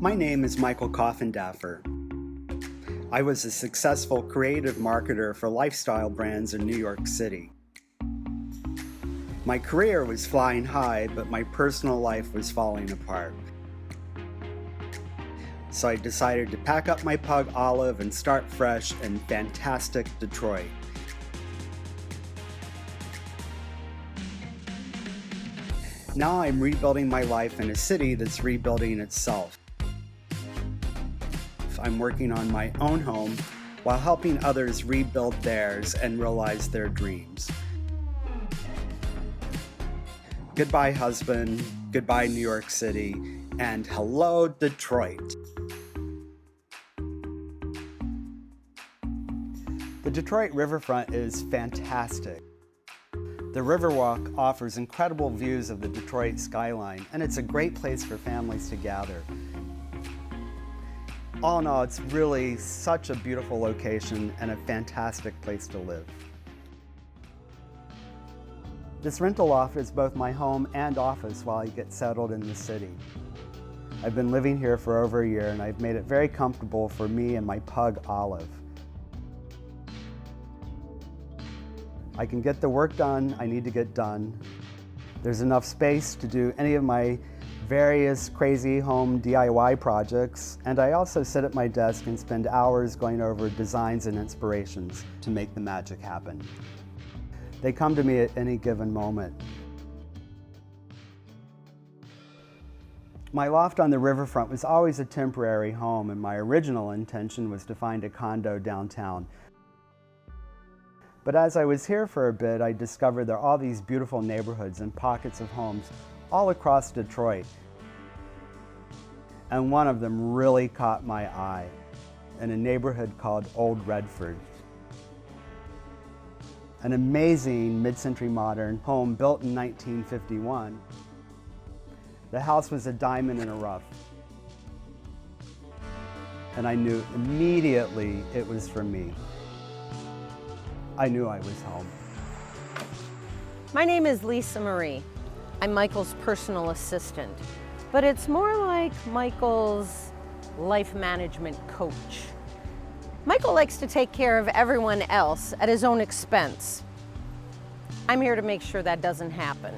My name is Michael Coffindaffer. I was a successful creative marketer for lifestyle brands in New York City. My career was flying high, but my personal life was falling apart. So I decided to pack up my pug Olive and start fresh in fantastic Detroit. Now I'm rebuilding my life in a city that's rebuilding itself. I'm working on my own home while helping others rebuild theirs and realize their dreams. Goodbye, husband. Goodbye, New York City. And hello, Detroit. The Detroit riverfront is fantastic. The Riverwalk offers incredible views of the Detroit skyline, and it's a great place for families to gather. All in all, it's really such a beautiful location and a fantastic place to live. This rental offers both my home and office while I get settled in the city. I've been living here for over a year, and I've made it very comfortable for me and my pug Olive. I can get the work done I need to get done. There's enough space to do any of my various crazy home DIY projects, and I also sit at my desk and spend hours going over designs and inspirations to make the magic happen. They come to me at any given moment. My loft on the riverfront was always a temporary home, and my original intention was to find a condo downtown. But as I was here for a bit, I discovered there are all these beautiful neighborhoods and pockets of homes all across Detroit. And one of them really caught my eye, in a neighborhood called Old Redfern. An amazing mid-century modern home built in 1951. The house was a diamond in a rough. And I knew immediately it was for me. I knew I was home. My name is Lisa Marie. I'm Michael's personal assistant, but it's more like Michael's life management coach. Michael likes to take care of everyone else at his own expense. I'm here to make sure that doesn't happen.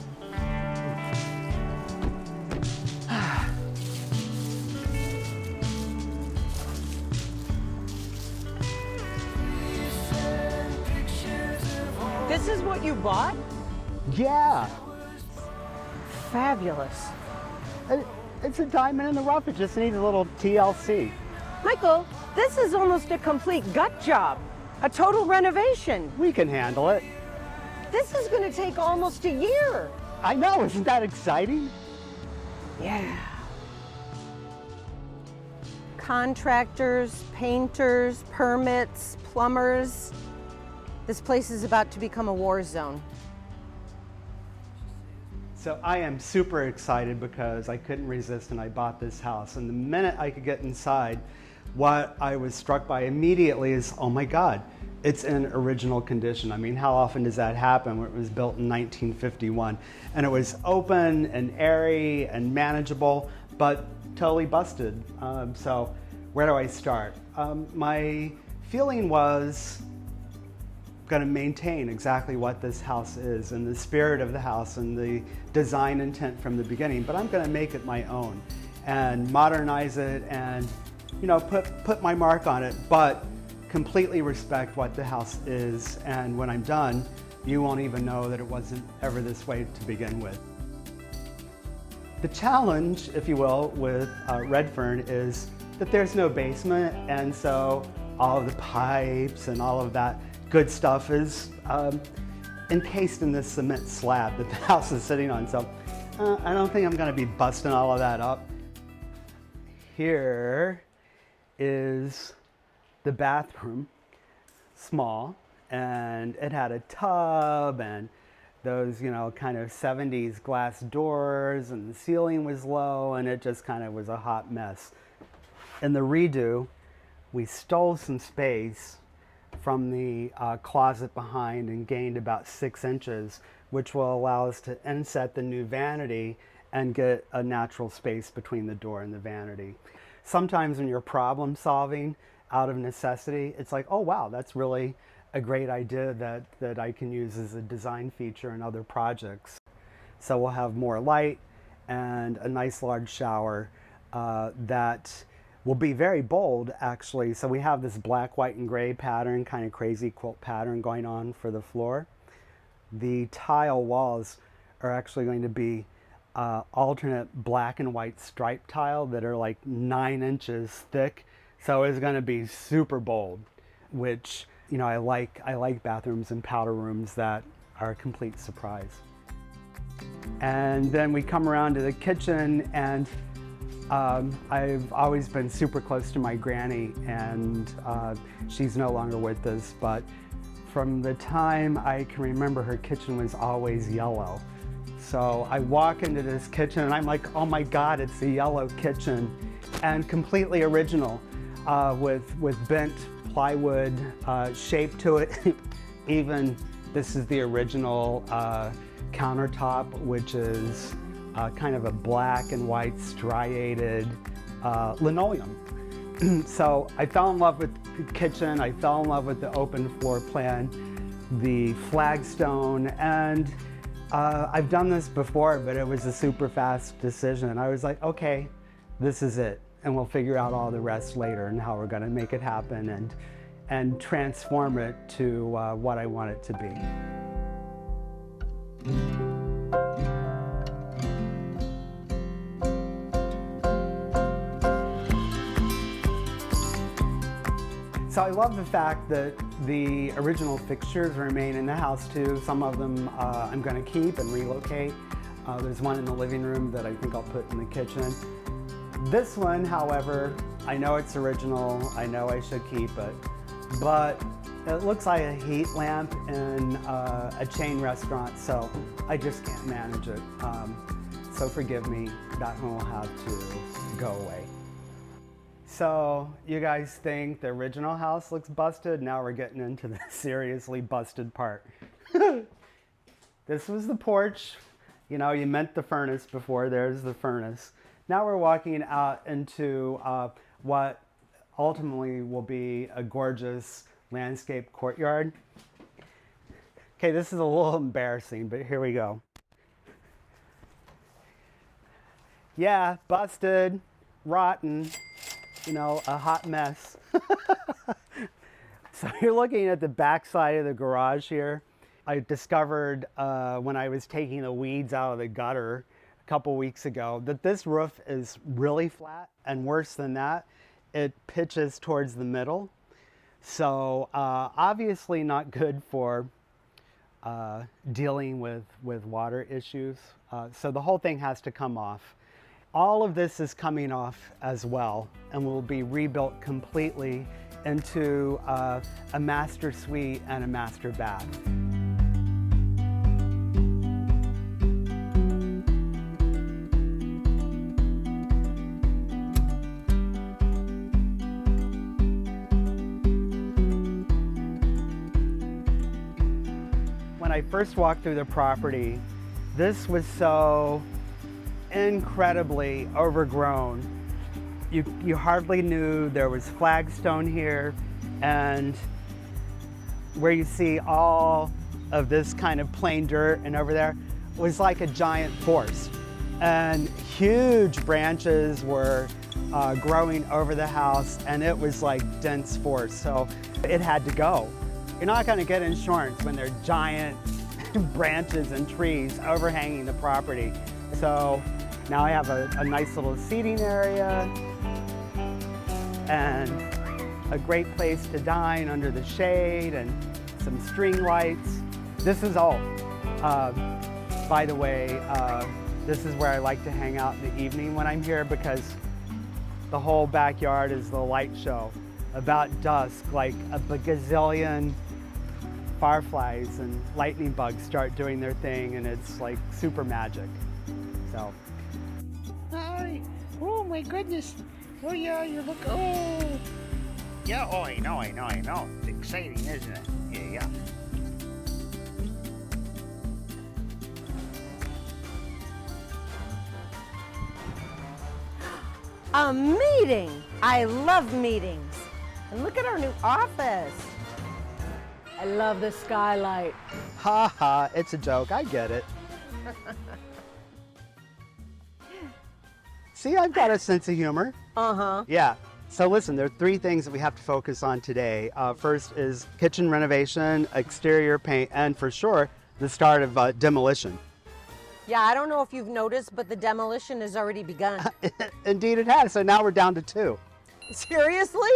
This is what you bought? Yeah, Fabulous. it's a diamond in the rough. It just needs a little TLC. Michael, this is almost a complete gut job, a total renovation. We can handle it. This is going to take almost a year. I know, isn't that exciting? Yeah. Contractors, painters, permits, plumbers. This place is about to become a war zone. So I am super excited because I couldn't resist and I bought this house. And the minute I could get inside, what I was struck by immediately is, oh my God, it's in original condition. I mean, how often does that happen when it was built in 1951? And it was open and airy and manageable, but totally busted. So where do I start? My feeling was going to maintain exactly what this house is and the spirit of the house and the design intent from the beginning, but I'm going to make it my own and modernize it and, you know, put my mark on it, but completely respect what the house is. And when I'm done, you won't even know that it wasn't ever this way to begin with. The challenge, if you will, with Redfern is that there's no basement, and so all of the pipes and all of that good stuff is encased in this cement slab that the house is sitting on. So I don't think I'm going to be busting all of that up. Here is the bathroom, small, and it had a tub and those, you know, kind of 70s glass doors, and the ceiling was low, and it just kind of was a hot mess. In the redo, we stole some space from the closet behind and gained about 6 inches, which will allow us to inset the new vanity and get a natural space between the door and the vanity. sometimes when you're problem solving out of necessity, it's like, oh wow, that's really a great idea that I can use as a design feature in other projects. So we'll have more light and a nice large shower that will be very bold, actually. So we have this black, white, and gray pattern, kind of crazy quilt pattern going on for the floor. The tile walls are actually going to be alternate black and white striped tile that are like 9 inches thick. So it's going to be super bold, which, you know, I like bathrooms and powder rooms that are a complete surprise. And then we come around to the kitchen, and I've always been super close to my granny, and she's no longer with us, but from the time I can remember, her kitchen was always yellow. So I walk into this kitchen and I'm like, oh my God, it's a yellow kitchen, and completely original, with bent plywood shape to it. Even this is the original countertop, which is kind of a black and white striated linoleum. So I fell in love with the kitchen, I fell in love with the open floor plan, the flagstone, and I've done this before, but it was a super fast decision. I was like, okay, this is it, and we'll figure out all the rest later and how we're gonna make it happen and transform it to what I want it to be. So I love the fact that the original fixtures remain in the house too. Some of them I'm going to keep and relocate. There's one in the living room that I think I'll put in the kitchen. This one, however, I know it's original. I know I should keep it, but it looks like a heat lamp in a chain restaurant, so I just can't manage it. So forgive me, that one will have to go away. So you guys think the original house looks busted? Now we're getting into the seriously busted part. This was the porch. You know, you meant the furnace before. There's the furnace. Now we're walking out into what ultimately will be a gorgeous landscape courtyard. Okay, this is a little embarrassing, but here we go. Yeah, busted, rotten. You know, a hot mess. So you're looking at the back side of the garage here. I discovered when I was taking the weeds out of the gutter a couple weeks ago that this roof is really flat, and worse than that, it pitches towards the middle. So obviously not good for dealing with water issues. So the whole thing has to come off. All of this is coming off as well, and will be rebuilt completely into a master suite and a master bath. When I first walked through the property, this was so incredibly overgrown. You hardly knew there was flagstone here, and where you see all of this kind of plain dirt and over there was like a giant forest, and huge branches were growing over the house, and it was like dense forest, so it had to go. You're not going to get insurance when there are giant branches and trees overhanging the property. So now I have a nice little seating area and a great place to dine under the shade and some string lights. This is all. By the way, this is where I like to hang out in the evening when I'm here, because the whole backyard is the light show. About dusk, like a gazillion fireflies and lightning bugs start doing their thing, and it's like super magic. So. Hi. Oh my goodness. Oh yeah, you look, oh. Yeah, oh I know. It's exciting, isn't it? Yeah. A meeting! I love meetings. And look at our new office. I love the skylight. Ha ha, it's a joke, I get it. See, I've got a sense of humor. Uh-huh. Yeah. So listen, there are three things that we have to focus on today. First is kitchen renovation, exterior paint, and for sure, the start of demolition. Yeah, I don't know if you've noticed, but the demolition has already begun. Indeed it has, so now we're down to 2. Seriously?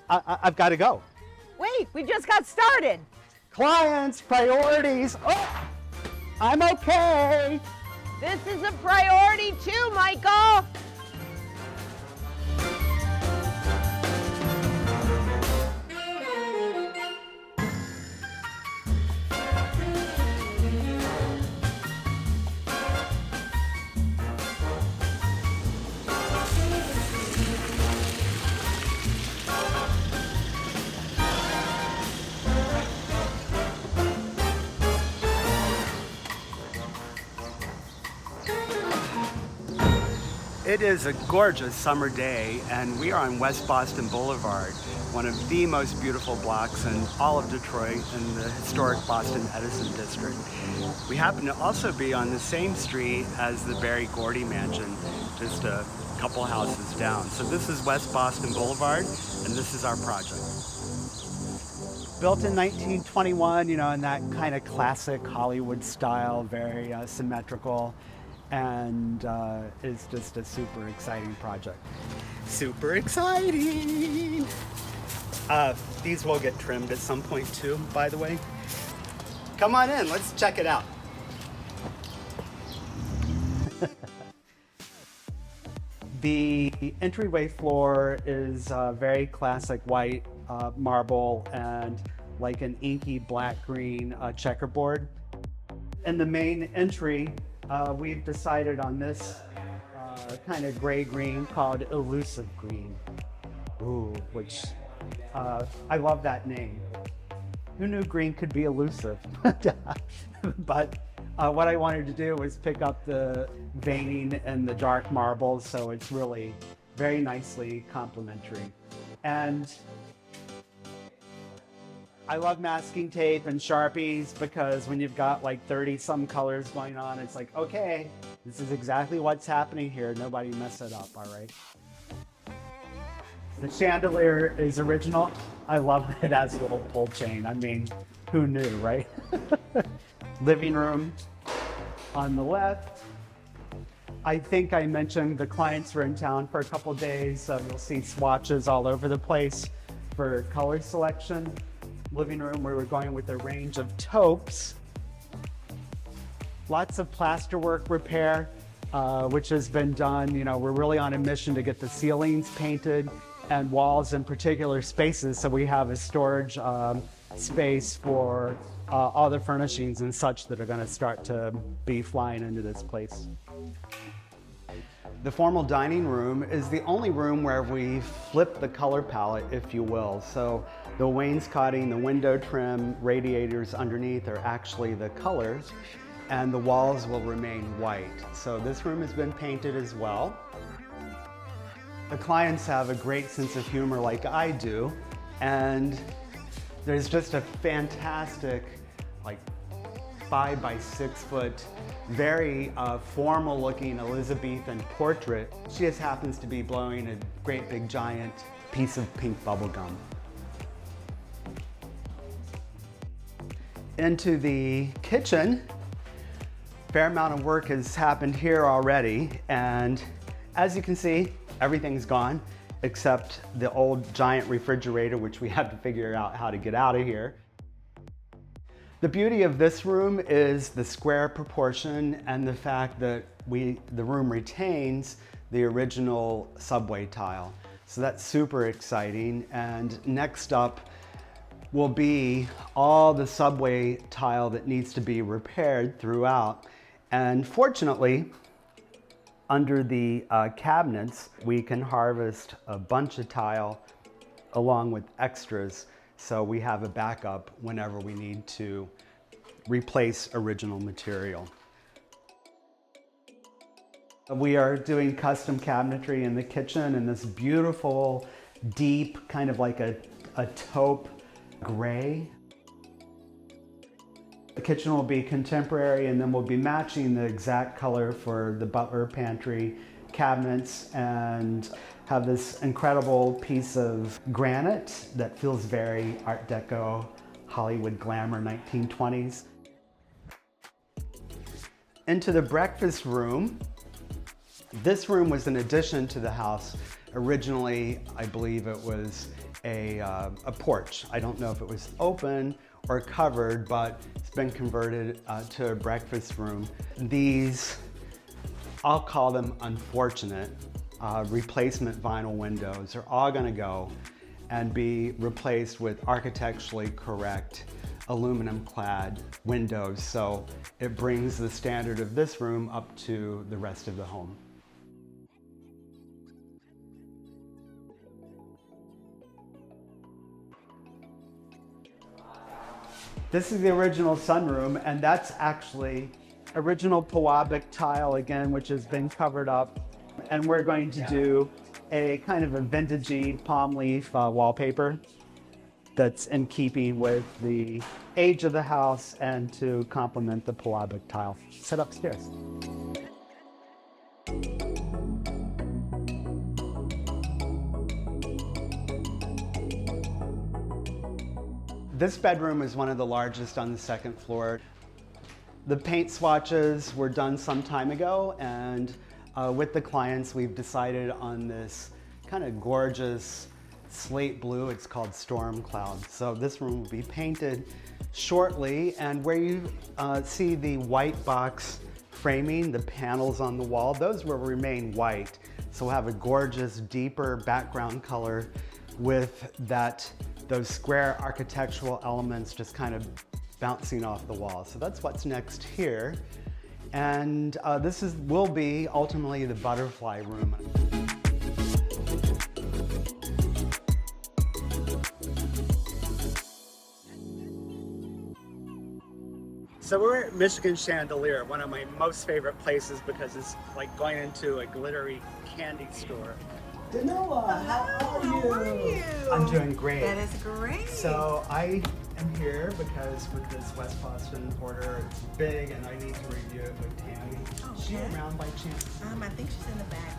I've got to go. Wait, we just got started. Clients, priorities. Oh, I'm okay. This is a priority too, Michael. It is a gorgeous summer day, and we are on West Boston Boulevard, one of the most beautiful blocks in all of Detroit in the historic Boston Edison district. We happen to also be on the same street as the Berry Gordy Mansion, just a couple houses down. So this is West Boston Boulevard, and this is our project. Built in 1921, you know, in that kind of classic Hollywood style, very symmetrical. And it's just a super exciting project. Super exciting! These will get trimmed at some point too, by the way. Come on in, let's check it out. The entryway floor is very classic white marble and like an inky black-green checkerboard. In the main entry, we've decided on this kind of gray-green called Elusive Green. Ooh, which I love that name. Who knew green could be elusive? But what I wanted to do was pick up the veining and the dark marbles, so it's really very nicely complementary. And I love masking tape and Sharpies because when you've got like 30 some colors going on, it's like, okay, this is exactly what's happening here. Nobody mess it up, all right? The chandelier is original. I love that it has a little pull chain. I mean, who knew, right? Living room on the left. I think I mentioned the clients were in town for a couple days, so you'll see swatches all over the place for color selection. Living room where we're going with a range of taupes. Lots of plasterwork repair, which has been done. You know, we're really on a mission to get the ceilings painted and walls in particular spaces, so we have a storage space for all the furnishings and such that are going to start to be flying into this place. The formal dining room is the only room where we flip the color palette, if you will. So the wainscoting, the window trim, radiators underneath are actually the colors, and the walls will remain white. So this room has been painted as well. The clients have a great sense of humor like I do, and there's just a fantastic, like 5 by 6 foot, very formal looking Elizabethan portrait. She just happens to be blowing a great big giant piece of pink bubble gum. Into the kitchen, fair amount of work has happened here already, and as you can see, everything's gone except the old giant refrigerator, which we had to figure out how to get out of here. The beauty of this room is the square proportion and the fact that the room retains the original subway tile. So that's super exciting. And next up will be all the subway tile that needs to be repaired throughout. And fortunately, under the cabinets, we can harvest a bunch of tile along with extras, so we have a backup whenever we need to replace original material. We are doing custom cabinetry in the kitchen in this beautiful, deep, kind of like a taupe gray. The kitchen will be contemporary, and then we'll be matching the exact color for the butler pantry cabinets, and have this incredible piece of granite that feels very Art Deco, Hollywood glamour, 1920s. Into the breakfast room. This room was an addition to the house. Originally, I believe it was a porch. I don't know if it was open or covered, but it's been converted to a breakfast room. These, I'll call them unfortunate, replacement vinyl windows are all gonna go and be replaced with architecturally correct aluminum clad windows. So it brings the standard of this room up to the rest of the home. This is the original sunroom, and that's actually original Pewabic tile again, which has been covered up. And we're going to do a kind of a vintagey palm leaf wallpaper that's in keeping with the age of the house and to complement the Pewabic tile. Set upstairs. This bedroom is one of the largest on the second floor. The paint swatches were done some time ago, and with the clients, we've decided on this kind of gorgeous slate blue. It's called Storm Cloud. So this room will be painted shortly, and where you see the white box framing, the panels on the wall, those will remain white. So we'll have a gorgeous, deeper background color with those square architectural elements just kind of bouncing off the wall. So that's what's next here. And this will be ultimately the butterfly room. So we're at Michigan Chandelier, one of my most favorite places because it's like going into a glittery candy store. Danoa, how are you? I'm doing great. That is great. So I am here because with this West Boston order, it's big and I need to review it with Tammy. Is she around by chance? I think she's in the back.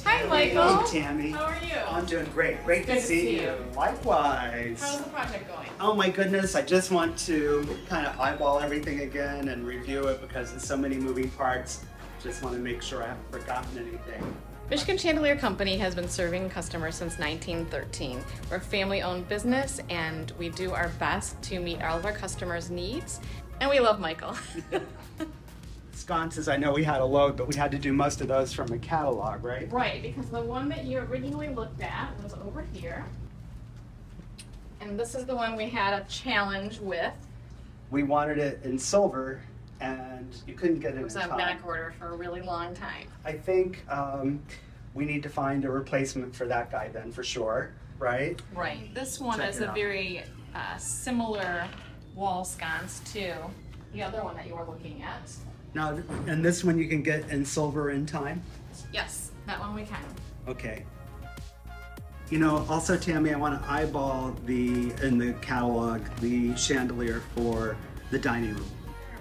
Hi, Michael. Hey, Tammy. How are you? I'm doing great. Great to see you. Likewise. How's the project going? Oh my goodness, I just want to kind of eyeball everything again and review it because there's so many moving parts. Just want to make sure I haven't forgotten anything. Michigan Chandelier Company has been serving customers since 1913. We're a family-owned business, and we do our best to meet all of our customers' needs. And we love Michael. Sconces, I know we had a load, but we had to do most of those from a catalog, right? Right, because the one that you originally looked at was over here. And this is the one we had a challenge with. We wanted it in silver, and you couldn't get it It was in on time. back order for a really long time. I think we need to find a replacement for that guy then, for sure, right? Right. This one Check is it a out. very similar wall sconce to the other one that you were looking at. Now, and this one you can get in silver in time? Yes, that one we can. Okay. You know, also Tammy, I want to eyeball in the catalog, the chandelier for the dining room.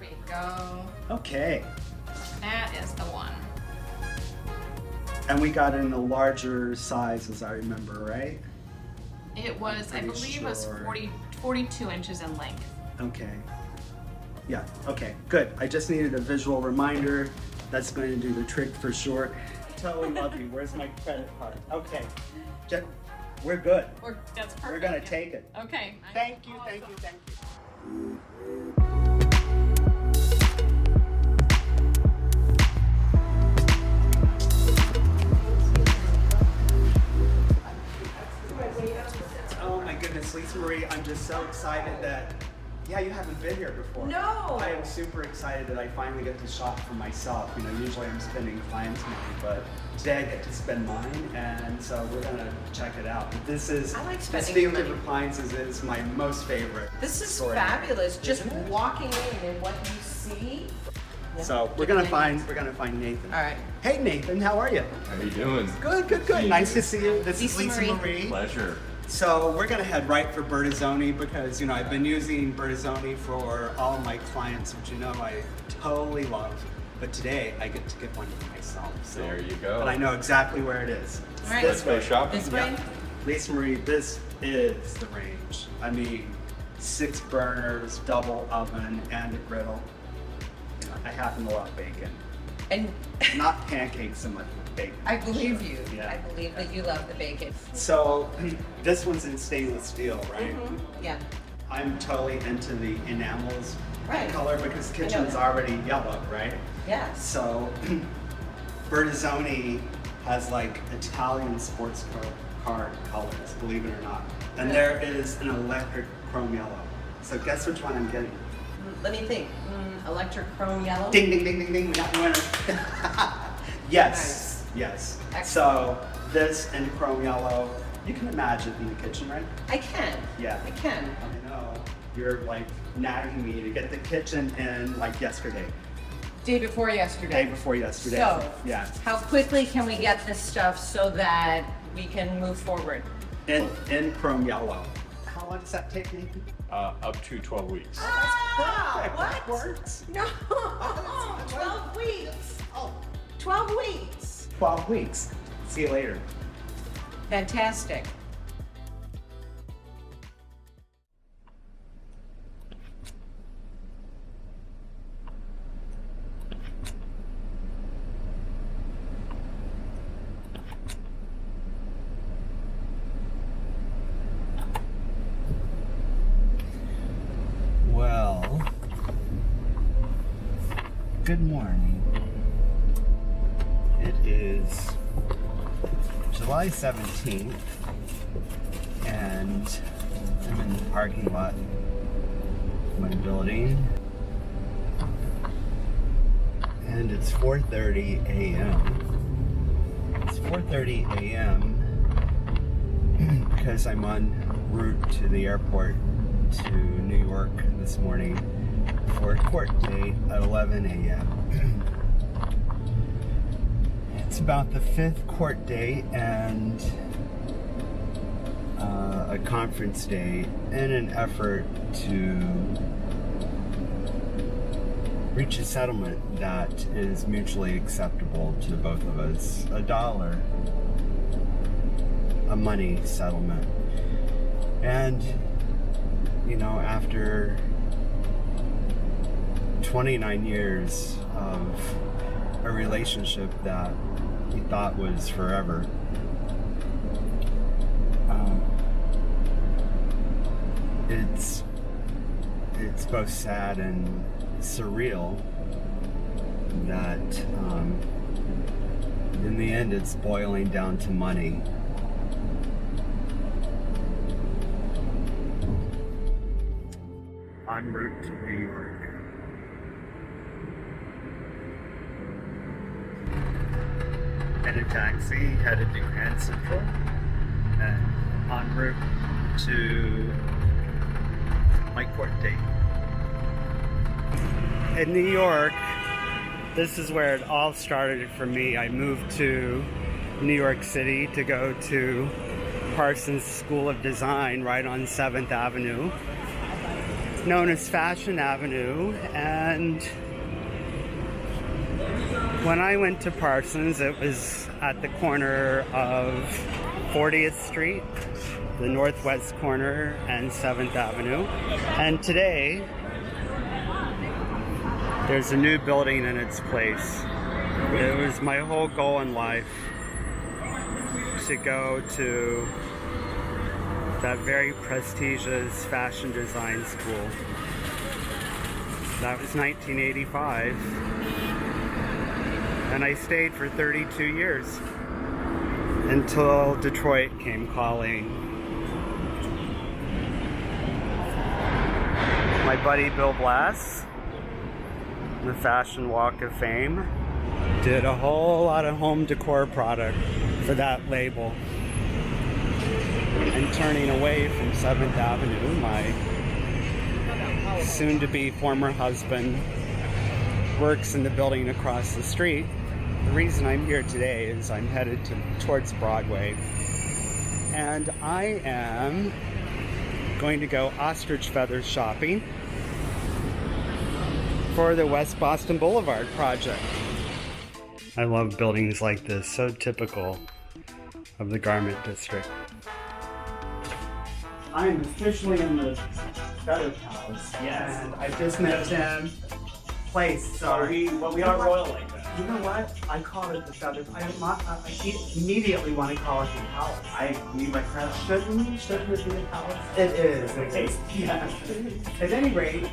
There we go. Okay. That is the one. And we got it in a larger size, as I remember, right? It was, I Pretty believe it was sure. 42 inches in length. Okay. Yeah, okay, good. I just needed a visual reminder. That's going to do the trick for sure. Totally love you. Where's my credit card? Okay. We're good. That's perfect. We're going to take it. Okay. Thank you, thank you, thank you. Oh my goodness, Lisa Marie, I'm just so excited that, yeah, you haven't been here before. No. I am super excited that I finally get to shop for myself. You know, usually I'm spending clients' money, but today I get to spend mine, and so we're gonna check it out. This is, I like this spending your field of money. appliances is my most favorite. This is story. fabulous. Just Isn't it? walking in and what you see. So we're gonna find Nathan. All right. Hey Nathan, how are you? How you doing? Good. Nice to see you. This is Lisa Lisa Marie. Marie. Pleasure. So we're gonna head right for Bertazzoni because I've been using Bertazzoni for all my clients, which I totally love. But today I get to get one for myself. So There you go. And I know exactly where it is. It's All right. this Let's go way. shopping. This way? Yep. Lisa Marie, this is the range. I mean, 6 burners, double oven, and a griddle. I happen to love bacon. And Not pancakes so much, but bacon. I believe you. Yeah. I believe that you love the bacon. So this one's in stainless steel, right? Yeah. I'm totally into the enamels Right. color because the I know kitchen's that. already yellow, right? Yes. So Bertazzoni has like Italian sports car colors, believe it or not. And there is an electric chrome yellow. So guess which one I'm getting? Let me think. Electric chrome yellow. Ding, ding, ding, ding, ding, we got the winner. Yes, yes. Excellent. So this and chrome yellow, you can imagine in the kitchen, right? I can. Yeah. I can. I know. You're like nagging me to get the kitchen in like yesterday. Day before Day yesterday. before yesterday. So, Yeah. how quickly can we get this stuff so that we can move forward? In chrome yellow. How long does that take, Nathan? Up to 12 weeks. Ah, That works. No, 12 weeks. Oh, 12 weeks. 12 weeks. See you later. Fantastic. Well, good morning. It is July 17th, and I'm in the parking lot of my building, and it's 4:30 a.m. It's 4:30 a.m. because I'm en route to the airport to New York this morning for a court date at 11 a.m. It's about the 5th court date and a conference day in an effort to reach a settlement that is mutually acceptable to both of us. $1, a money settlement. And after 29 years of a relationship that he thought was forever, it's both sad and surreal that in the end it's boiling down to money. En route to New York. In a taxi headed to Grand Central and en route to my court date. In New York, this is where it all started for me. I moved to New York City to go to Parsons School of Design right on 7th Avenue. Known as Fashion Avenue, and when I went to Parsons, it was at the corner of 40th Street, the northwest corner, and 7th Avenue. And today, there's a new building in its place. It was my whole goal in life to go to that very prestigious fashion design school. That was 1985. And I stayed for 32 years until Detroit came calling. My buddy Bill Blass, the Fashion Walk of Fame, did a whole lot of home decor product for that label. And turning away from 7th Avenue, my soon-to-be former husband works in the building across the street. The reason I'm here today is I'm headed towards Broadway, and I am going to go ostrich feather shopping for the West Boston Boulevard project. I love buildings like this, so typical of the garment district. I'm officially in the Feather Palace. Yes. And I just met Tim. Place. Sorry. But we are royal like that. You know what? I call it the Feather. I immediately want to call it the Palace. I need my crown. Shouldn't it be the Palace? It is. Okay. Yeah. At any rate,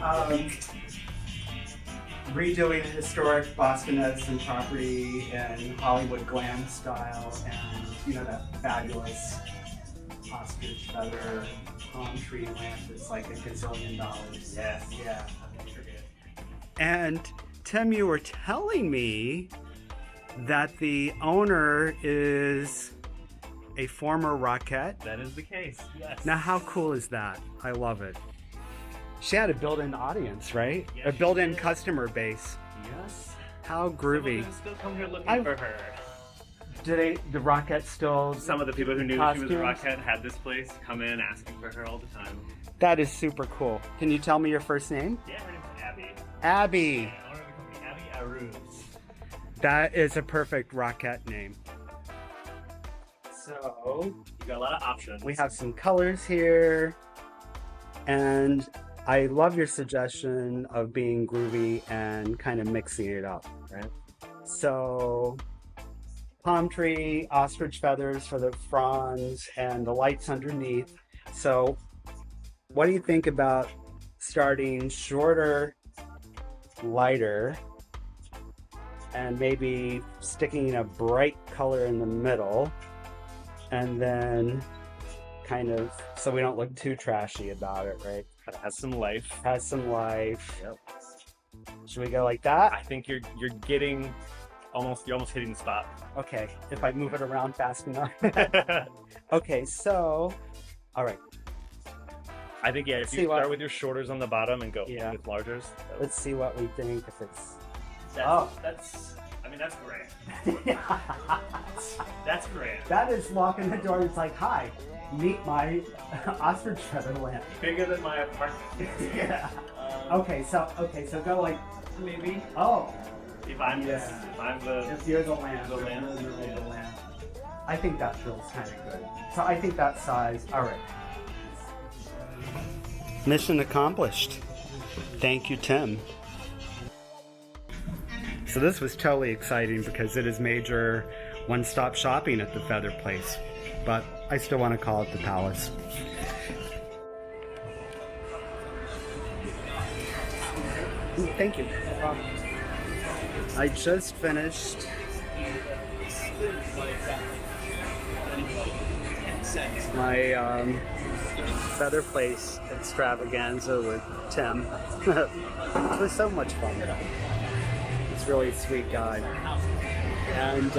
redoing a historic Boston Edison property in Hollywood glam style, and you know that fabulous ostrich feather palm tree lamp that's like $1 gazillion. Yes. Yeah. And Tim, you were telling me that the owner is a former Rockette. That is the case. Yes. Now, how cool is that? I love it. She had a built-in audience, right? Yes, A built-in she did. customer base. Yes. How groovy. Some of them still come here looking for her. Do the Rockette still? Some of the people who knew Costumes? she was a Rockette had this place come in asking for her all the time. That is super cool. Can you tell me your first name? Yeah, her name's Abby. Abby. Yeah, owner of the company, Abby Aruz. That is a perfect Rockette name. So You got a lot of options. we have some colors here, and I love your suggestion of being groovy and kind of mixing it up, right? So palm tree, ostrich feathers for the fronds, and the lights underneath. So what do you think about starting shorter, lighter, and maybe sticking a bright color in the middle, and then kind of, so we don't look too trashy about it, right? It has some life. Has some life. Yep. Should we go like that? I think you're getting you're almost hitting the spot. Okay, if I move it around fast enough. Okay, so, all right, I think, yeah, if See you what- start with your shorters on the bottom and go Yeah. with largers. let's see what we think if it's, That's great. That's great. that is locking the door. It's like, hi, meet my ostrich feather lamp. Bigger than my apartment. Yeah. Okay, so go like, Maybe. oh, If I'm Yeah. if I'm the if you're the lamp. The lamp. If you're the lamp. I think that feels kind of good. So I think that size, all right. Mission accomplished. Thank you, Tim. So this was totally exciting because it is major one-stop shopping at the Feather Place, but I still want to call it the Palace. Thank you. I just finished my Feather Place extravaganza with Tim. It was so much fun. He's a really sweet guy. And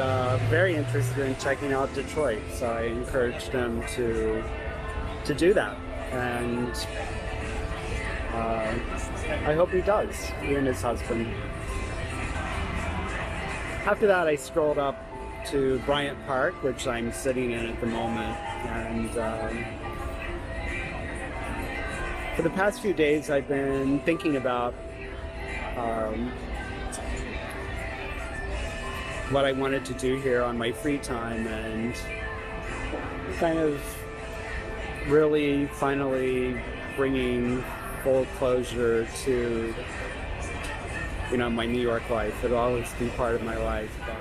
very interested in checking out Detroit, so I encouraged him to do that. And I hope he does, he and his husband. After that, I strolled up to Bryant Park, which I'm sitting in at the moment, and for the past few days, I've been thinking about what I wanted to do here on my free time, and kind of really finally bringing full closure to, you know, my New York life. It'll always be part of my life, but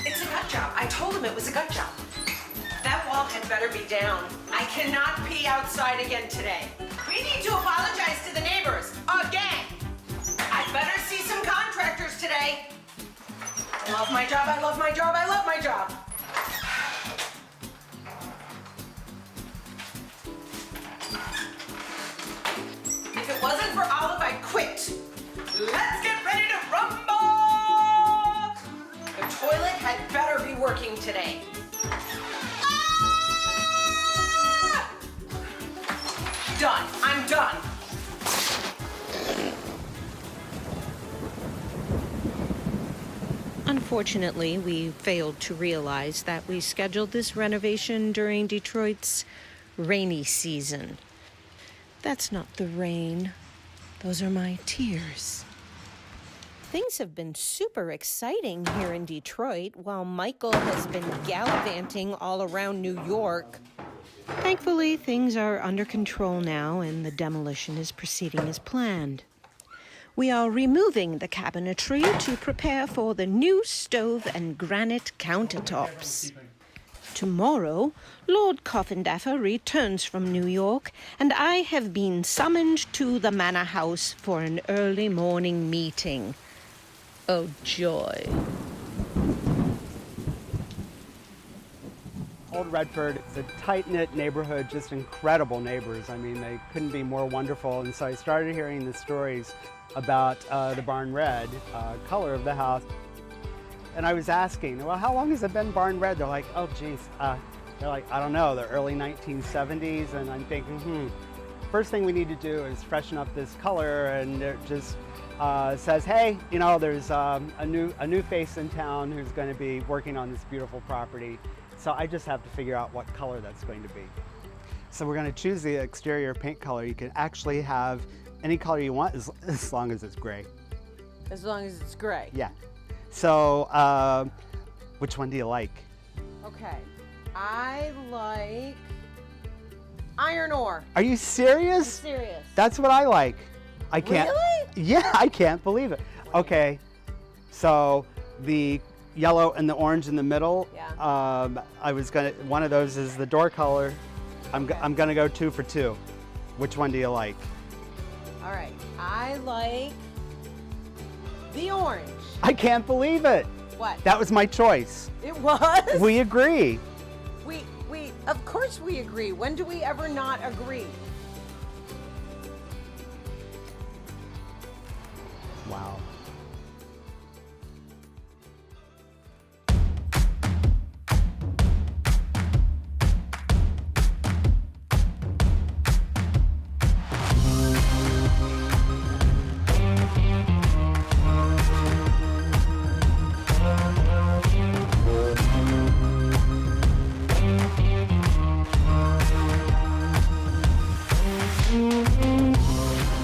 It's a gut job. I told him it was a gut job. That wall had better be down. I cannot pee outside again today. We need to apologize to the neighbors again. I better see some contractors today. I love my job, I love my job, I love my job. If it wasn't for Olive, I'd quit. Let's get ready to rumble! The toilet had better be working today. Ah! done. I'm done. Unfortunately, we failed to realize that we scheduled this renovation during Detroit's rainy season. That's not the rain. Those are my tears. Things have been super exciting here in Detroit while Michael has been gallivanting all around New York. Thankfully, things are under control now and the demolition is proceeding as planned. We are removing the cabinetry to prepare for the new stove and granite countertops. Tomorrow, Lord Coffindaffer returns from New York, and I have been summoned to the Manor House for an early morning meeting. Oh, joy. Old Redfern, it's a tight-knit neighborhood, just incredible neighbors. I mean, they couldn't be more wonderful. And so I started hearing the stories about the barn red color of the house. And I was asking, well, how long has it been barn red? They're like, oh, geez. They're like, I don't know, the early 1970s. And I'm thinking, first thing we need to do is freshen up this color. And it just says, hey, you know, there's a new face in town who's going to be working on this beautiful property. So I just have to figure out what color that's going to be. So we're going to choose the exterior paint color. You can actually have any color you want as long as it's gray. As long as it's gray. Yeah. So which one do you like? Okay. I like iron ore. Are you serious? I'm serious. That's what I like. I can't. Really? Yeah, I can't believe it. Okay. So the yellow and the orange in the middle. Yeah. One of those is the door color. I'm gonna go 2 for 2. Which one do you like? All right. I like the orange. I can't believe it. What? That was my choice. It was? We agree. We, of course we agree. When do we ever not agree? Wow.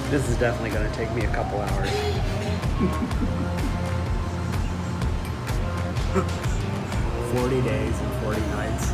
This is definitely going to take me a couple hours. 40 days and 40 nights.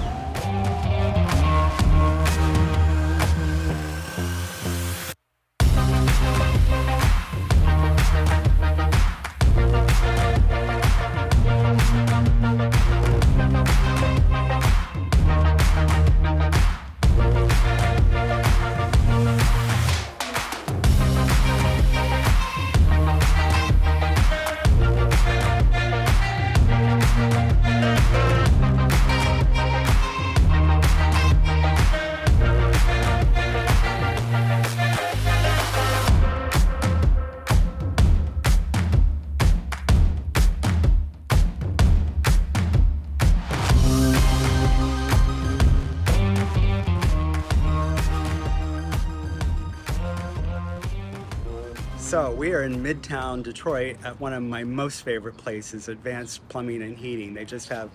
So we are in Midtown Detroit at one of my most favorite places, Advanced Plumbing and Heating. They just have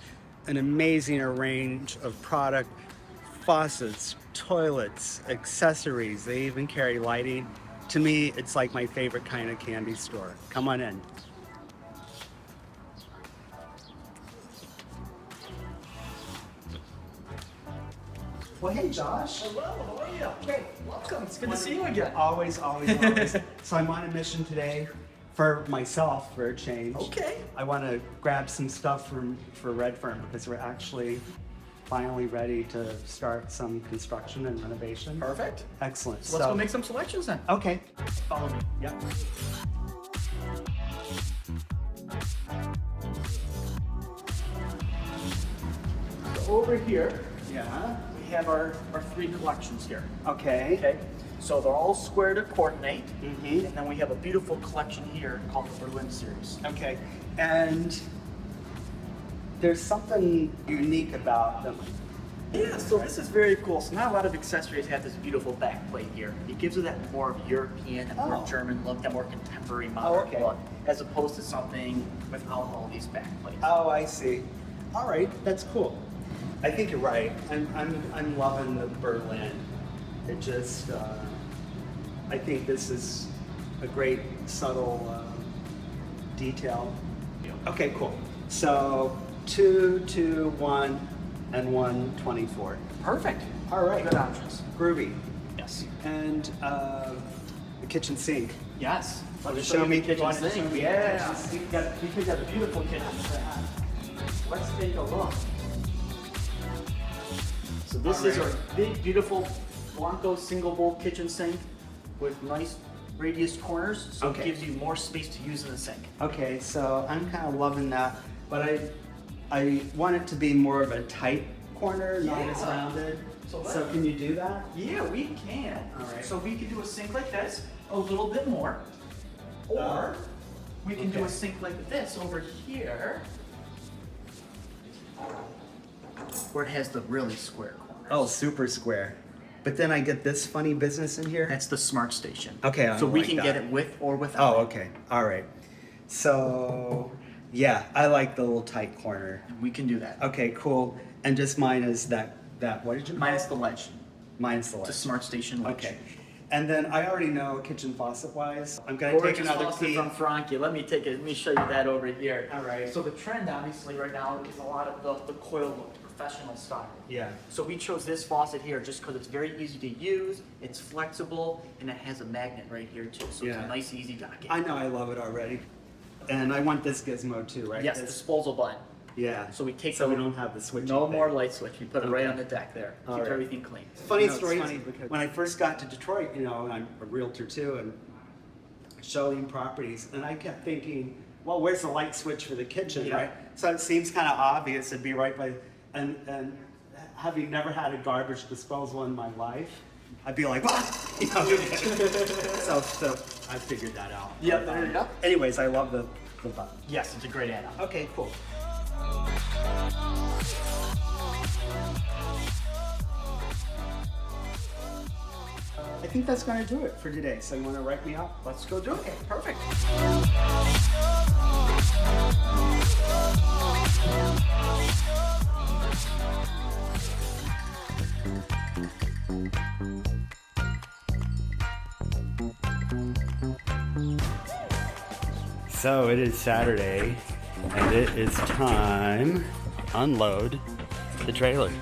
an amazing range of product, faucets, toilets, accessories. They even carry lighting. To me, it's like my favorite kind of candy store. Come on in. Well, hey, Josh. Hello, how are you? Hey, welcome. It's good to see you again. Always. So I'm on a mission today for myself, for a change. Okay. I want to grab some stuff for Redfern because we're actually finally ready to start some construction and renovation. Perfect. Excellent. So let's go make some selections then. Okay. Follow me. Yep. So over here, Yeah. we have our 3 collections here. Okay. Okay. So they're all square to coordinate. Mhm. And then we have a beautiful collection here called the Berlin series. Okay. And there's something unique about them. Yeah, so this is very cool. So not a lot of accessories have this beautiful back plate here. It gives it that more European and more German look, that more contemporary modern okay. look, as opposed to something without all these back plates. Oh, I see. All right, that's cool. I think you're right. I'm loving the Berlin. It just, I think this is a great subtle detail. Okay, cool. So 2, 2, 1, and 124. Perfect. All right. Good options. Groovy. Yes. And the kitchen sink. Yes. Want to Let's show me the kitchen want to show sink. me the Yeah. kitchen sink? We could have a beautiful kitchen sink. Let's take a look. So this is our big, beautiful Blanco single bowl kitchen sink with nice radius corners, so Okay. it gives you more space to use in the sink. Okay, so I'm kind of loving that, but I want it to be more of a tight corner, not as Yeah. rounded. So So can you do that? Yeah, we can. All right. So we can do a sink like this, a little bit more, or we can do okay. a sink like this over here, where it has the really square corners. Oh, super square. But then I get this funny business in here? That's the smart station. Okay, I So we like can that. get it with or without. Oh, okay. All right. So, yeah, I like the little tight corner. We can do that. Okay, cool. And just mine is that what did you call Minus it? the ledge. Mine's the It's a ledge. smart station ledge. Okay. And then I already know kitchen faucet wise. I'm gonna take Gorgeous another faucet peek. from Frankie. Let me show you that over here. All right. So the trend obviously right now is a lot of the coil look, the professional style. Yeah. So we chose this faucet here just because it's very easy to use, it's flexible, and it has a magnet right here too. So it's Yeah. a nice easy docking. I know I love it already. And I want this gizmo too, right? Yes, This- disposal button. Yeah. So we take so the- we don't have the switch. No more light switch. We put it right Okay. on the deck there. All Keeps right. everything clean. Funny It's story. funny because when I first got to Detroit, and I'm a realtor too, and showing properties, and I kept thinking, well, where's the light switch for the kitchen, Yeah. right? So it seems kind of obvious it'd be right by, and having never had a garbage disposal in my life, I'd be like, what? So I figured that out. Yep, there you go. Anyways, I love the button. Yes, it's a great add-on. Okay, cool. I think that's gonna do it for today. So you wanna write me up? Let's go do it. Okay, perfect. So it is Saturday, and it is time to unload the trailer.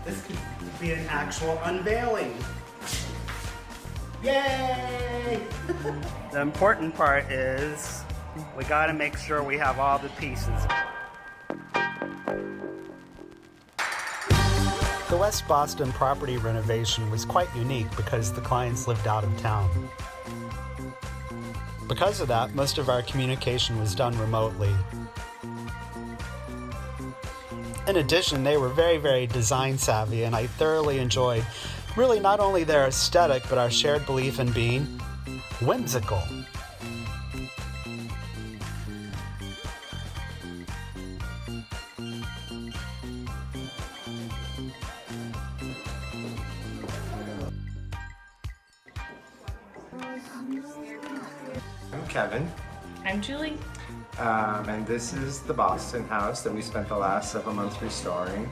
This could be an actual unveiling. Yay! The important part is we gotta make sure we have all the pieces. The West Boston property renovation was quite unique because the clients lived out of town. Because of that, most of our communication was done remotely. In addition, they were very, very design savvy, and I thoroughly enjoyed really not only their aesthetic, but our shared belief in being whimsical. I'm Kevin, I'm Julie. and this is the Boston house that we spent the last several months restoring.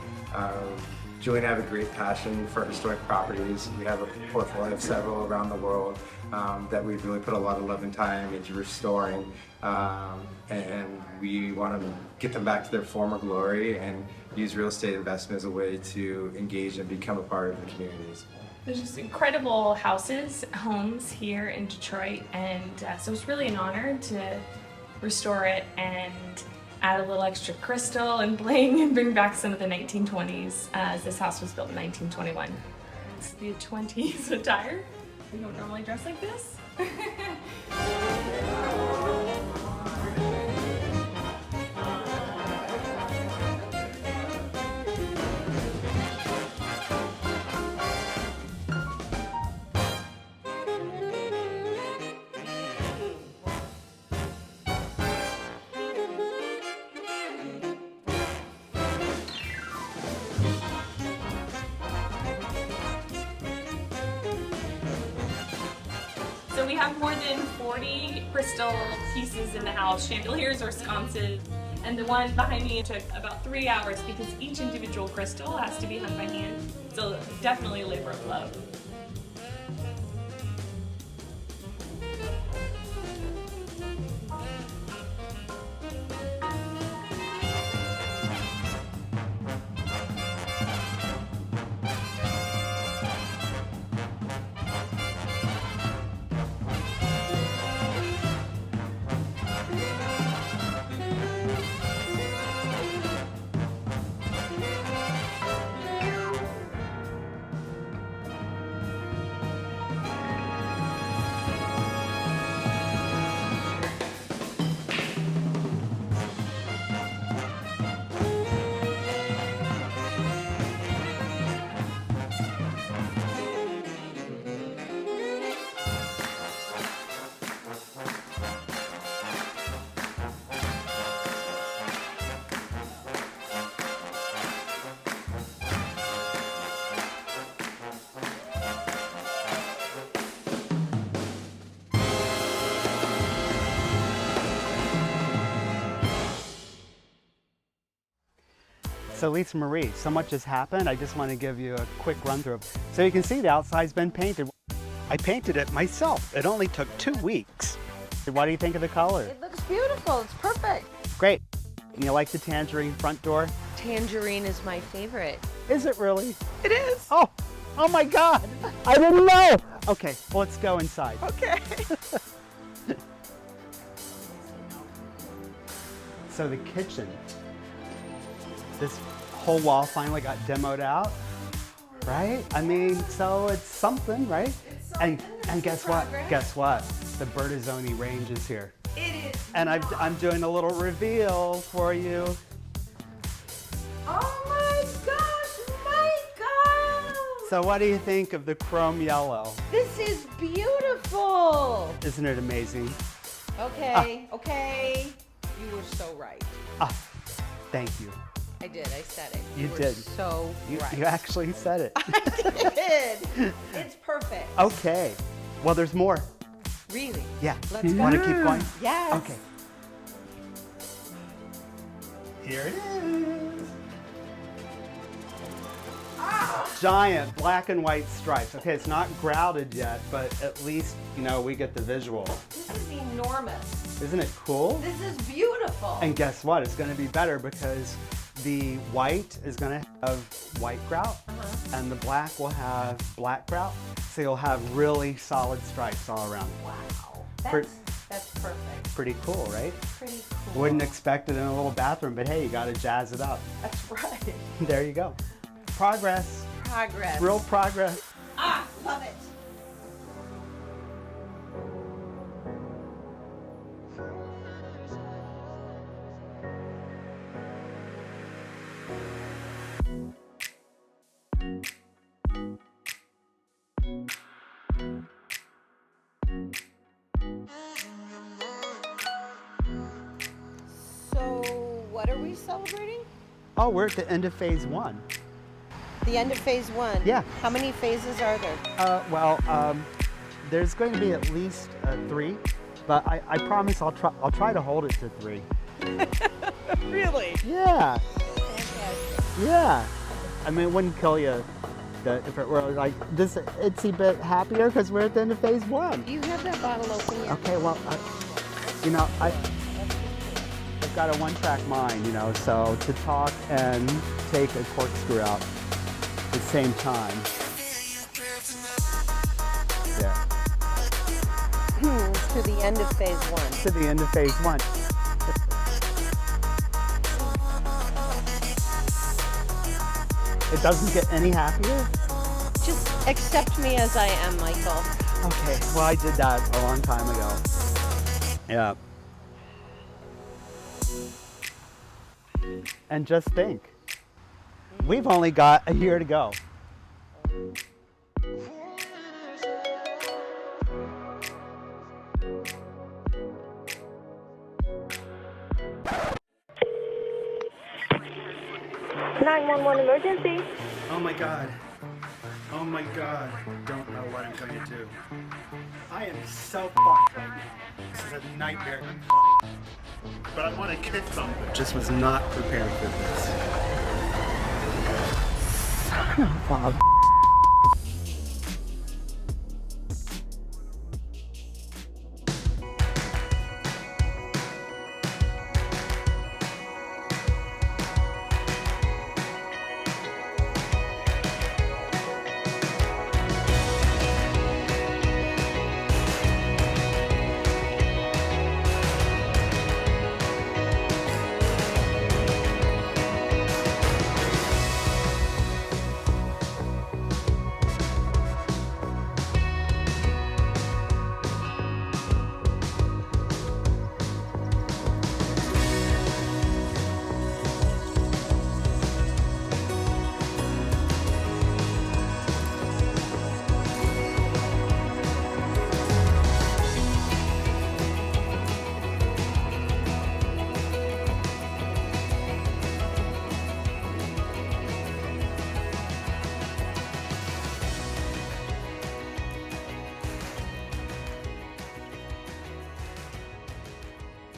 Julie and I have a great passion for historic properties. We have a portfolio of several around the world that we've really put a lot of love and time into restoring. And we want to get them back to their former glory and use real estate investment as a way to engage and become a part of the communities. There's just incredible houses, homes here in Detroit, and so it's really an honor to restore it and add a little extra crystal and bling and bring back some of the 1920s, as this house was built in 1921. It's the 20s attire. We don't normally dress like this. So we have more than 40 crystal pieces in the house, chandeliers or sconces. And the one behind me took about 3 hours because each individual crystal has to be hung by hand. So definitely a labor of love. So Lisa Marie, so much has happened. I just want to give you a quick run through. So you can see the outside's been painted. I painted it myself. It only took 2 weeks. What do you think of the color? It looks beautiful. It's perfect. Great. You like the tangerine front door? Tangerine is my favorite. Is it really? It is. Oh my God. I didn't know. Okay, well, let's go inside. Okay. So the kitchen, this whole wall finally got demoed out, right? I mean, so it's something, right? And guess what? Guess what? The Bertazzoni range is here. It is. And I'm doing a little reveal for you. Oh my gosh, Michael! So what do you think of the chrome yellow? This is beautiful. Isn't it amazing? Okay, okay. You were so right. Thank you. I did. I said it. You were did. So right. You actually said it. I did. It's perfect. Okay. Well, there's more. Really? Yeah. Let's go. Want to keep going? Yes. Okay. Here it is. Giant black and white stripes. Okay, it's not grouted yet, but at least, we get the visual. This is enormous. Isn't it cool? This is beautiful. And guess what? It's going to be better because the white is going to have white grout and the black will have black grout. So you'll have really solid stripes all around. Wow. Pre- That's perfect. Pretty cool, right? Pretty cool. Wouldn't expect it in a little bathroom, but hey, you got to jazz it up. That's right. There you go. Progress. Progress. Real progress. Love it. So, what are we celebrating? Oh, we're at the end of phase 1. The end of phase 1. Yeah. How many phases are there? There's going to be at least 3, but I promise I'll try to hold it to 3. Really? Yeah. Fantastic. Yeah. I mean, it wouldn't kill you if it were like just an itsy bit happier because we're at the end of phase 1. Do you have that bottle open yet? Okay, well, I've got a one-track mind, so to talk and take a corkscrew out at the same time. Yeah. To the end of phase 1. To the end of phase 1. It doesn't get any happier? Just accept me as I am, Michael. Okay, well, I did that a long time ago. Yeah. And just think, we've only got a year to go. Emergency. Oh my God. Oh my god, I don't know what I'm gonna do. I am so fucked right now. This is a nightmare. But I want to kick something. Just was not prepared for this. Son of a